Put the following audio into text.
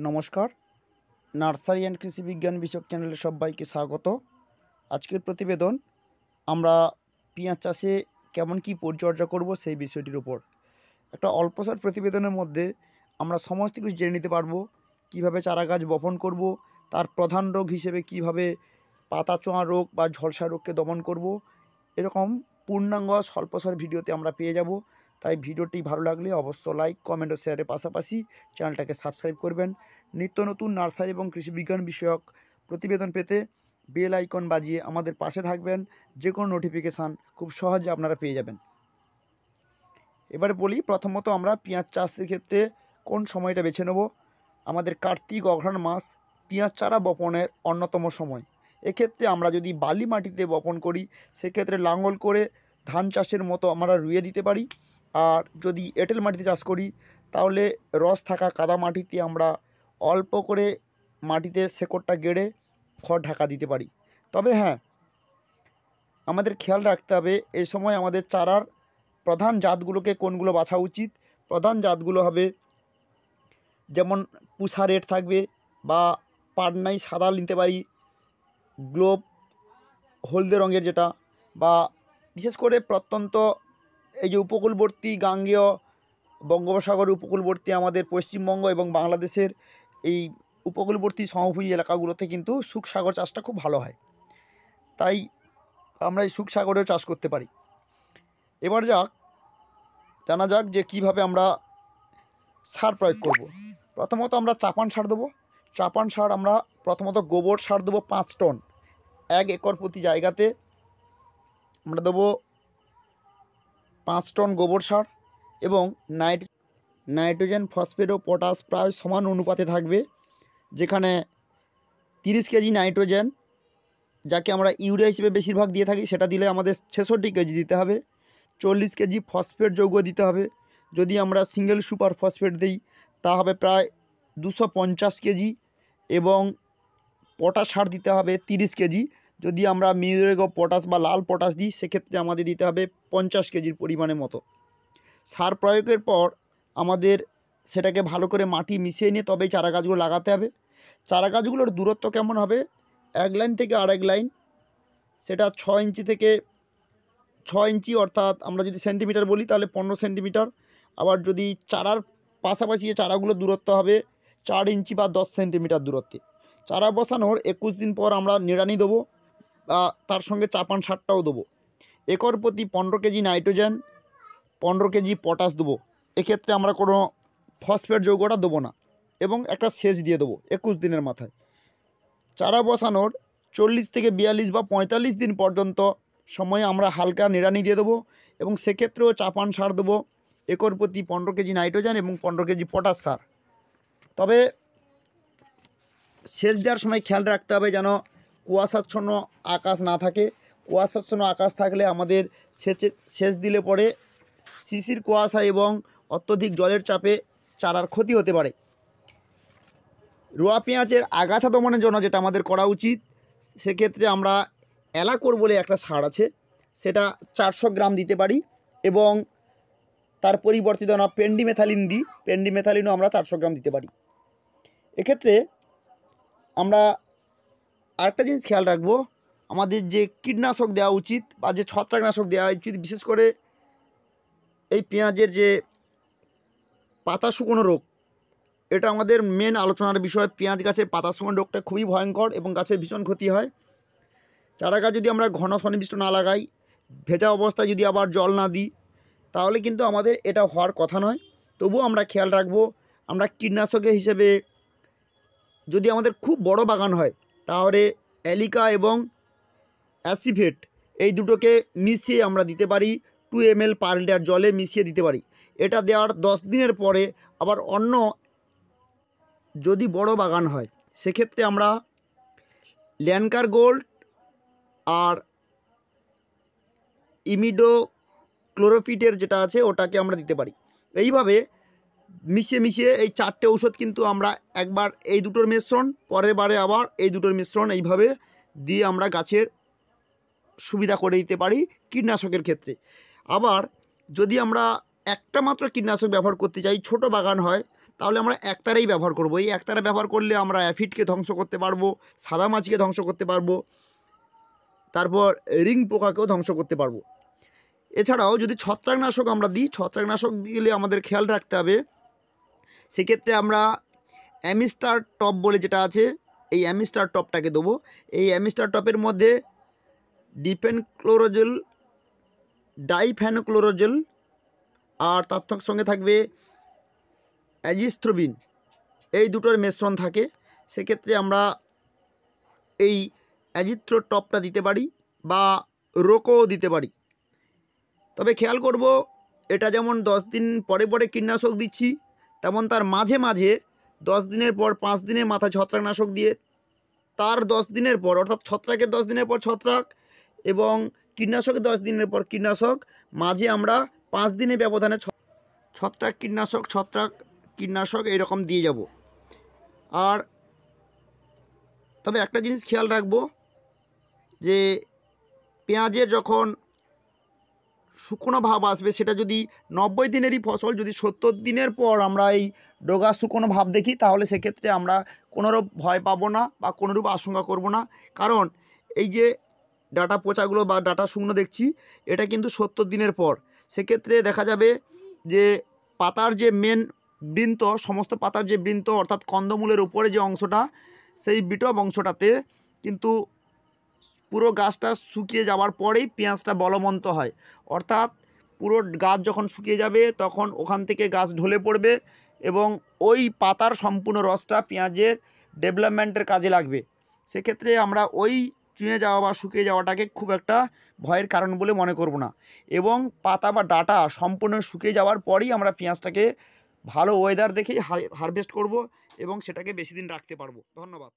নমস্কার, nursery and কৃষি বিজ্ঞান বিষয়ক চ্যানেলে সবাইকে স্বাগত। আজকের প্রতিবেদন আমরা পেঁয়াজ চাষে কেমন কি পরিচর্যা করব সেই বিষয়টির উপর। একটা অল্পসার প্রতিবেদনের মধ্যে আমরা সমস্ত কিছু জেনে নিতে পারবো। কিভাবে চারা গাছ বপন করব, তার প্রধান রোগ হিসেবে কিভাবে পাতা চোঁয়া রোগ বা ঝলসা রোগকে দমন করব, এরকম পূর্ণাঙ্গ স্বল্পসার ভিডিওতে আমরা পেয়ে যাব। তাই ভিডিওটি ভালো লাগলে অবশ্য লাইক, কমেন্ট ও শেয়ারের পাশাপাশি চ্যানেলটাকে সাবস্ক্রাইব করবেন। নিত্য নতুন নার্সারি এবং কৃষি বিজ্ঞান বিষয়ক প্রতিবেদন পেতে বেল আইকন বাজিয়ে আমাদের পাশে থাকবেন। যে কোনো নোটিফিকেশান খুব সহজে আপনারা পেয়ে যাবেন। এবারে বলি, প্রথমত আমরা পেঁয়াজ চাষের ক্ষেত্রে কোন সময়টা বেছে নেব। আমাদের কার্তিক অঘ্রাণ মাস পেঁয়াজ চারা বপনের অন্যতম সময়। এক্ষেত্রে আমরা যদি বালি মাটিতে বপন করি সেক্ষেত্রে লাঙল করে ধান চাষের মতো আমরা রুইয়ে দিতে পারি। আর যদি এঁটেল মাটিতে চাষ করি তাহলে রস থাকা কাদা মাটিতে আমরা অল্প করে মাটিতে শেকড়টা গেড়ে খড় ঢাকা দিতে পারি। তবে হ্যাঁ, আমাদের খেয়াল রাখতে হবে এই সময় আমাদের চারার প্রধান জাতগুলোকে কোনগুলো বাছা উচিত। প্রধান জাতগুলো হবে যেমন পুষা রেড থাকবে, বা পাটনাই সাদা নিতে পারি, গ্লোব হলদে রঙের যেটা, বা বিশেষ করে প্রত্যন্ত এই যে উপকূলবর্তী গাঙ্গেয় বঙ্গোপসাগর উপকূলবর্তী আমাদের পশ্চিমবঙ্গ এবং বাংলাদেশের এই উপকূলবর্তী সমভূমি এলাকাগুলোতে কিন্তু শুকসাগর চাষটা খুব ভালো হয়। তাই আমরা এই শুকসাগরেও চাষ করতে পারি। এবার জানা যাক যে কিভাবে আমরা সার প্রয়োগ করব। প্রথমত আমরা চাপান সার দেবো। চাপান সার আমরা প্রথমত গোবর সার দেবো 5 টন। 1 একর প্রতি জায়গাতে আমরা দেবো 5 টন গোবর সার, এবং নাইট্রোজেন, ফসফেট ও পটাশ প্রায় সমান অনুপাতে থাকবে। যেখানে 30 কেজি নাইট্রোজেন, যাকে আমরা ইউরিয়া হিসেবে বেশিরভাগ দিয়ে থাকি, সেটা দিলে আমাদের 66 কেজি দিতে হবে। 40 কেজি ফসফেট যৌগ দিতে হবে। যদি আমরা সিঙ্গেল সুপার ফসফেট দিই তা হবে প্রায় 250 কেজি, এবং পটাশ সার দিতে হবে 30 কেজি। যদি আমরা মিউরেট অফ পটাশ বা লাল পটাশ দিই সেক্ষেত্রে আমাদের দিতে হবে 50 কেজির পরিমাণের মতো। সার প্রয়োগের পর আমাদের সেটাকে ভালো করে মাটি মিশিয়ে নিয়ে তবেই চারা গাছগুলো লাগাতে হবে। চারা গাছগুলোর দূরত্ব কেমন হবে, এক লাইন থেকে আরেক লাইন সেটা 6 ইঞ্চি থেকে 6 ইঞ্চি, অর্থাৎ আমরা যদি সেন্টিমিটার বলি তাহলে 15 সেন্টিমিটার। আবার যদি চারার পাশাপাশি চারাগুলো দূরত্ব হবে 4 ইঞ্চি বা 10 সেন্টিমিটার দূরত্বে। চারা বসানোর 21 দিন পর আমরা নিড়ানি দেবো, তার সঙ্গে চাপান সারটাও দেবো। একর প্রতি 15 কেজি নাইট্রোজেন, 15 কেজি পটাশ দেবো। এক্ষেত্রে আমরা কোনো ফসফেট যৌগটা দেবো না, এবং একটা সেচ দিয়ে দেবো 21 দিনের মাথায়। চারা বসানোর 40 থেকে 42 বা 45 দিন পর্যন্ত সময়ে আমরা হালকা নিড়ানি দিয়ে দেবো, এবং সেক্ষেত্রেও চাপান সার দেবো একর প্রতি 15 কেজি নাইট্রোজেন এবং 15 কেজি পটাশ সার। তবে সেচ দেওয়ার সময় খেয়াল রাখতে হবে যেন কুয়াশাচ্ছন্ন আকাশ না থাকে। কুয়াশাচ্ছন্ন আকাশ থাকলে আমাদের সেচ দিলে পরে শিশির কুয়াশা এবং অত্যধিক জলের চাপে চারার ক্ষতি হতে পারে। রোয়া পেঁয়াজের আগাছা দমনের জন্য যেটা আমাদের করা উচিত, সেক্ষেত্রে আমরা অ্যালাকোর বলে একটা সার আছে, সেটা 400 গ্রাম দিতে পারি, এবং তার পরিবর্তিত আমরা পেন্ডিমেথালিন দিই। পেন্ডিমেথালিনও আমরা 400 গ্রাম দিতে পারি। এক্ষেত্রে আমরা আরেকটা জিনিস খেয়াল রাখবো, আমাদের যে কীটনাশক দেওয়া উচিত বা যে ছত্রাকনাশক দেওয়া উচিত, বিশেষ করে এই পেঁয়াজের যে পাতা শুকনো রোগ, এটা আমাদের মেন আলোচনার বিষয়। পেঁয়াজ গাছের পাতা শুকনো রোগটা খুবই ভয়ঙ্কর এবং গাছের ভীষণ ক্ষতি হয়। চারা গাছ যদি আমরা ঘন সন্নিবিষ্ট না লাগাই, ভেজা অবস্থায় যদি আবার জল না দিই, তাহলে কিন্তু আমাদের এটা হওয়ার কথা নয়। তবুও আমরা খেয়াল রাখবো, আমরা কীটনাশকের হিসেবে যদি আমাদের খুব বড় বাগান হয় তাহলে অ্যালিকা এবং অ্যাসিভেট এই দুটোকে মিশিয়ে আমরা দিতে পারি, 2 ml পার লিটার জলে মিশিয়ে দিতে পারি। এটা দেওয়ার 10 দিনের পরে আবার অন্য যদি বড় বাগান হয় সেক্ষেত্রে আমরা ল্যানকার গোল্ড আর ইমিডো ক্লোরোফিটের যেটা আছে ওটাকে আমরা দিতে পারি। এইভাবে মিশিয়ে এই 4টে ঔষধ কিন্তু আমরা একবার এই দুটোর মিশ্রণ, পরের বারে আবার এই দুটোর মিশ্রণ, এইভাবে দিয়ে আমরা গাছের সুবিধা করে দিতে পারি কীটনাশকের ক্ষেত্রে। আবার যদি আমরা একটা মাত্র কীটনাশক ব্যবহার করতে চাই, ছোট বাগান হয়, তাহলে আমরা একতারাই ব্যবহার করব। এই একতারা ব্যবহার করলে আমরা অ্যাফিডকে ধ্বংস করতে পারবো, সাদামাছিকে ধ্বংস করতে পারবো, তারপর রিং পোকাকেও ধ্বংস করতে পারবো। এছাড়াও যদি ছত্রাকনাশক আমরা দিই, ছত্রাকনাশক দিলে আমাদের খেয়াল রাখতে হবে, সেক্ষেত্রে আমরা অ্যামিস্টার টপ বলে যেটা আছে, এই অ্যামিস্টার টপটাকে দেবো। এই অ্যামিস্টার টপের মধ্যে ডিফেনক্লোরোজেল, ডাইফেনোক্লোরোজেল আর তার সঙ্গে থাকবে অ্যাজিথ্রোবিন, এই দুটোর মিশ্রণ থাকে। সেক্ষেত্রে আমরা এই অ্যাজিথ্রো টপটা দিতে পারি বা রোকও দিতে পারি। তবে খেয়াল করব, এটা যেমন 10 দিন পরে পরে কীটনাশক দিচ্ছি, তেমন তার মাঝে মাঝে 10 দিনের পর 5 দিনের মাথায় ছত্রাকনাশক দিয়ে, তার 10 দিনের পর অর্থাৎ ছত্রাকের 10 দিনের পর ছত্রাক এবং কীটনাশকের 10 দিনের পর কীটনাশক, মাঝে আমরা 5 দিনের ব্যবধানে ছত্রাক কীটনাশক এরকম দিয়ে যাব। আর তবে একটা জিনিস খেয়াল রাখবো, যে পেঁয়াজের যখন শুকনো ভাব আসবে, সেটা যদি 90 দিনেরই ফসল, যদি 70 দিনের পর আমরা এই ডগা শুকনো ভাব দেখি, তাহলে সেক্ষেত্রে আমরা কোনোরূপ ভয় পাবো না বা কোনোরূপ আশঙ্কা করব না। কারণ এই যে ডাটা পচাগুলো বা ডাটা শুকনো দেখছি, এটা কিন্তু 70 দিনের পর। সেক্ষেত্রে দেখা যাবে যে পাতার যে মেন বৃন্ত, সমস্ত পাতার যে বৃন্ত অর্থাৎ কন্দমূলের উপরে যে অংশটা, সেই বিটব অংশটাতে কিন্তু পুরো গাছটা শুকিয়ে যাওয়ার পরেই পেঁয়াজটা বলবন্ত হয়। অর্থাৎ পুরো গাছ যখন শুকিয়ে যাবে, তখন ওখান থেকে গাছ ঢলে পড়বে এবং ওই পাতার সম্পূর্ণ রসটা পেঁয়াজের ডেভেলপমেন্টের কাজে লাগবে। সেক্ষেত্রে আমরা ওই চুঁয়ে যাওয়া বা শুকিয়ে যাওয়াটাকে খুব একটা ভয়ের কারণ বলে মনে করব না, এবং পাতা বা ডাটা সম্পূর্ণ শুকিয়ে যাওয়ার পরেই আমরা পেঁয়াজটাকে ভালো ওয়েদার দেখেই হারভেস্ট করব এবং সেটাকে বেশি দিন রাখতে পারবো। ধন্যবাদ।